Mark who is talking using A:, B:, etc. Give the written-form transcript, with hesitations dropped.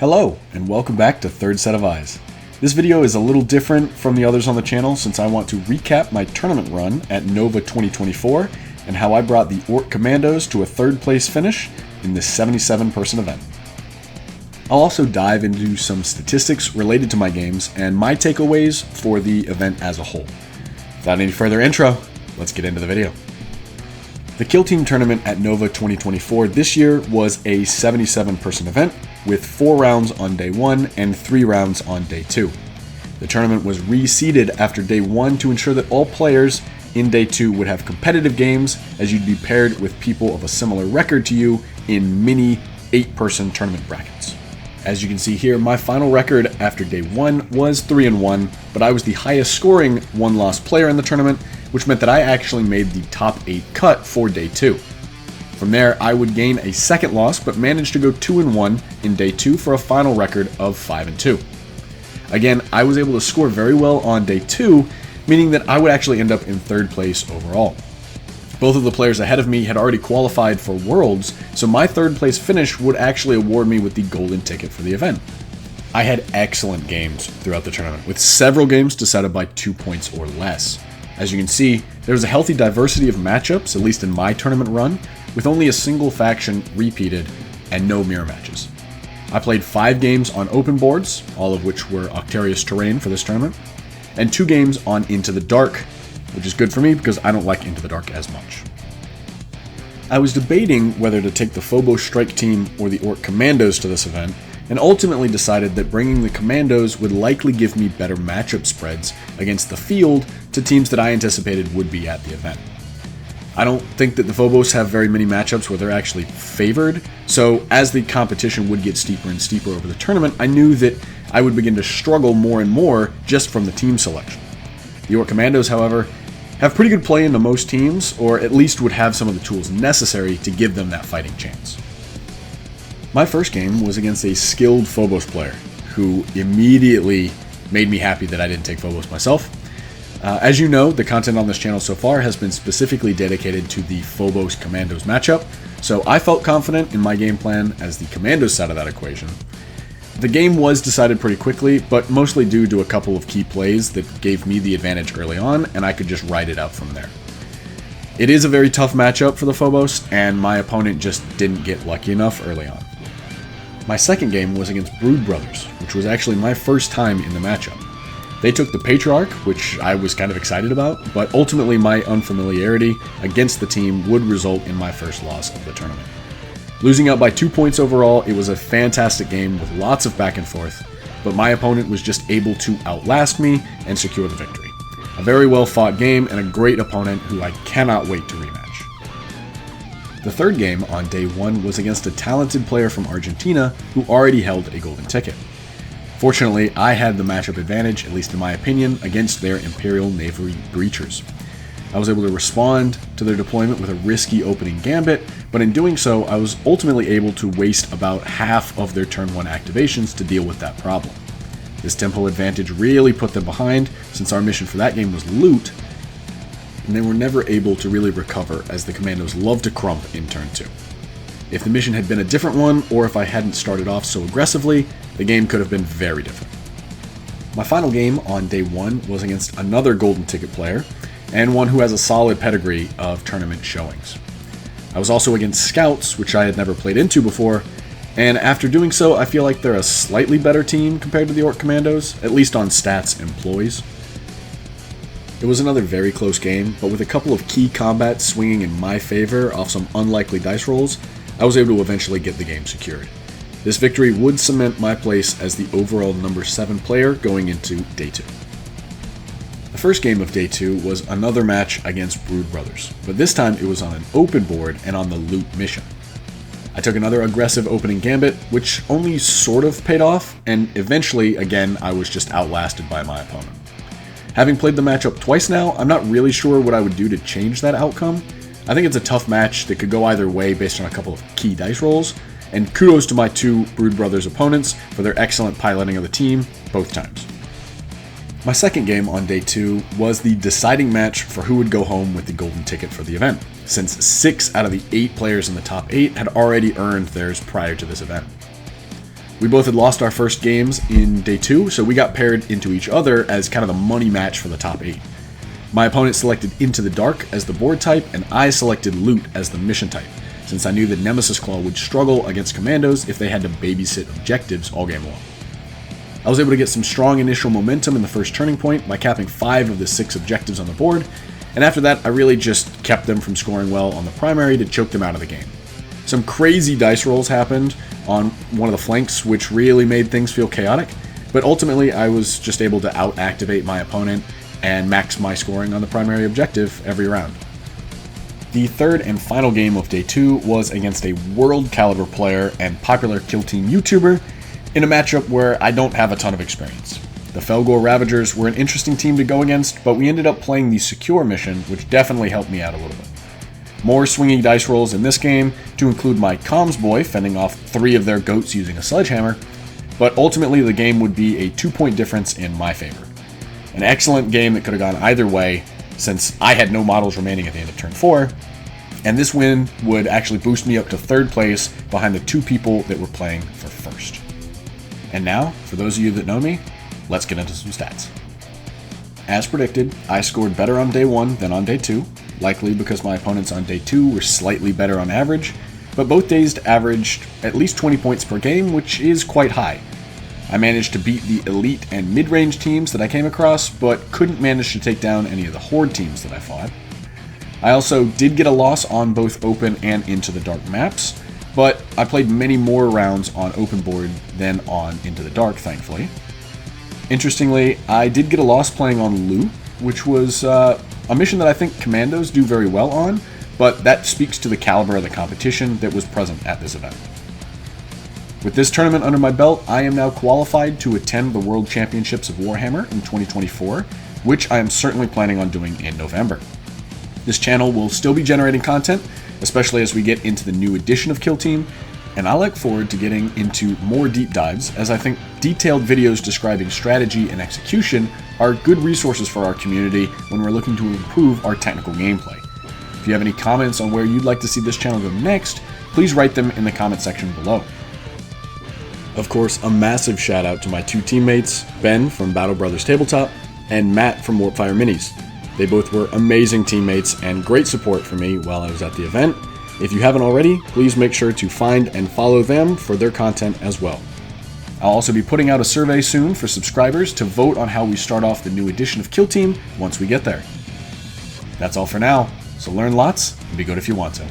A: Hello, and welcome back to Third Set of Eyes. This video is a little different from the others on the channel since I want to recap my tournament run at Nova 2024 and how I brought the Ork Kommandoz to a third place finish in this 77-person event. I'll also dive into some statistics related to my games and my takeaways for the event as a whole. Without any further intro, let's get into the video. The Kill Team tournament at Nova 2024 this year was a 77-person event with 4 rounds on day 1 and 3 rounds on day 2. The tournament was reseeded after day 1 to ensure that all players in day 2 would have competitive games, as you'd be paired with people of a similar record to you in mini 8-person tournament brackets. As you can see here, my final record after day 1 was 3-1, but I was the highest scoring 1-loss player in the tournament, which meant that I actually made the top 8 cut for day 2. From there, I would gain a second loss, but managed to go 2-1 in day 2 for a final record of 5-2. Again, I was able to score very well on day 2, meaning that I would actually end up in third place overall. Both of the players ahead of me had already qualified for Worlds, so my third place finish would actually award me with the golden ticket for the event. I had excellent games throughout the tournament, with several games decided by 2 points or less. As you can see, there was a healthy diversity of matchups, at least in my tournament run, with only a single faction repeated and no mirror matches. I played 5 games on open boards, all of which were Octarius terrain for this tournament, and 2 games on Into the Dark, which is good for me because I don't like Into the Dark as much. I was debating whether to take the Phobos Strike Team or the Ork Kommandoz to this event, and ultimately decided that bringing the Kommandoz would likely give me better matchup spreads against the field to teams that I anticipated would be at the event. I don't think that the Phobos have very many matchups where they're actually favored, so as the competition would get steeper and steeper over the tournament, I knew that I would begin to struggle more and more just from the team selection. The Ork Kommandoz, however, have pretty good play into most teams, or at least would have some of the tools necessary to give them that fighting chance. My first game was against a skilled Phobos player, who immediately made me happy that I didn't take Phobos myself. As you know, the content on this channel so far has been specifically dedicated to the Phobos Kommandoz matchup, so I felt confident in my game plan as the Kommandoz side of that equation. The game was decided pretty quickly, but mostly due to a couple of key plays that gave me the advantage early on, and I could just ride it out from there. It is a very tough matchup for the Phobos, and my opponent just didn't get lucky enough early on. My second game was against Brood Brothers, which was actually my first time in the matchup. They took the Patriarch, which I was kind of excited about, but ultimately my unfamiliarity against the team would result in my first loss of the tournament. Losing out by 2 points overall, it was a fantastic game with lots of back and forth, but my opponent was just able to outlast me and secure the victory. A very well fought game and a great opponent who I cannot wait to rematch. The third game on day 1 was against a talented player from Argentina who already held a golden ticket. Fortunately, I had the matchup advantage, at least in my opinion, against their Imperial Navy breachers. I was able to respond to their deployment with a risky opening gambit, but in doing so, I was ultimately able to waste about half of their turn 1 activations to deal with that problem. This tempo advantage really put them behind, since our mission for that game was loot, and they were never able to really recover, as the Kommandoz love to crump in turn 2. If the mission had been a different one, or if I hadn't started off so aggressively, the game could have been very different. My final game on day 1 was against another golden ticket player, and one who has a solid pedigree of tournament showings. I was also against Scouts, which I had never played into before, and after doing so, I feel like they're a slightly better team compared to the Ork Kommandoz, at least on stats and ploys. It was another very close game, but with a couple of key combats swinging in my favor off some unlikely dice rolls, I was able to eventually get the game secured. This victory would cement my place as the overall number 7 player going into day 2. The first game of day 2 was another match against Brood Brothers, but this time it was on an open board and on the loot mission. I took another aggressive opening gambit, which only sort of paid off, and eventually, again, I was just outlasted by my opponent. Having played the matchup twice now, I'm not really sure what I would do to change that outcome. I think it's a tough match that could go either way based on a couple of key dice rolls, and kudos to my 2 Brood Brothers opponents for their excellent piloting of the team both times. My second game on day 2 was the deciding match for who would go home with the golden ticket for the event, since 6 out of the 8 players in the top 8 had already earned theirs prior to this event. We both had lost our first games in day 2, so we got paired into each other as kind of the money match for the top 8. My opponent selected Into the Dark as the board type, and I selected Loot as the mission type, since I knew that Nemesis Claw would struggle against Kommandoz if they had to babysit objectives all game long. I was able to get some strong initial momentum in the first turning point by capping 5 of the 6 objectives on the board, and after that I really just kept them from scoring well on the primary to choke them out of the game. Some crazy dice rolls happened on one of the flanks, which really made things feel chaotic, but ultimately I was just able to out-activate my opponent and max my scoring on the primary objective every round. The third and final game of day 2 was against a world caliber player and popular kill team YouTuber in a matchup where I don't have a ton of experience. The Felgor Ravagers were an interesting team to go against, but we ended up playing the secure mission, which definitely helped me out a little bit. More swinging dice rolls in this game, to include my comms boy fending off 3 of their goats using a sledgehammer, but ultimately the game would be a 2-point difference in my favor. An excellent game that could have gone either way, since I had no models remaining at the end of turn 4, and this win would actually boost me up to 3rd place behind the 2 people that were playing for 1st. And now, for those of you that know me, let's get into some stats. As predicted, I scored better on day 1 than on day 2, likely because my opponents on day 2 were slightly better on average, but both days averaged at least 20 points per game, which is quite high. I managed to beat the elite and mid-range teams that I came across, but couldn't manage to take down any of the horde teams that I fought. I also did get a loss on both open and Into the Dark maps, but I played many more rounds on open board than on Into the Dark, thankfully. Interestingly, I did get a loss playing on Loot, which was a mission that I think Kommandoz do very well on, but that speaks to the caliber of the competition that was present at this event. With this tournament under my belt, I am now qualified to attend the World Championships of Warhammer in 2024, which I am certainly planning on doing in November. This channel will still be generating content, especially as we get into the new edition of Kill Team, and I look forward to getting into more deep dives, as I think detailed videos describing strategy and execution are good resources for our community when we're looking to improve our technical gameplay. If you have any comments on where you'd like to see this channel go next, please write them in the comment section below. Of course, a massive shout out to my 2 teammates, Ben from Battle Brothers Tabletop and Matt from Warpfire Minis. They both were amazing teammates and great support for me while I was at the event. If you haven't already, please make sure to find and follow them for their content as well. I'll also be putting out a survey soon for subscribers to vote on how we start off the new edition of Kill Team once we get there. That's all for now, so learn lots and be good if you want to.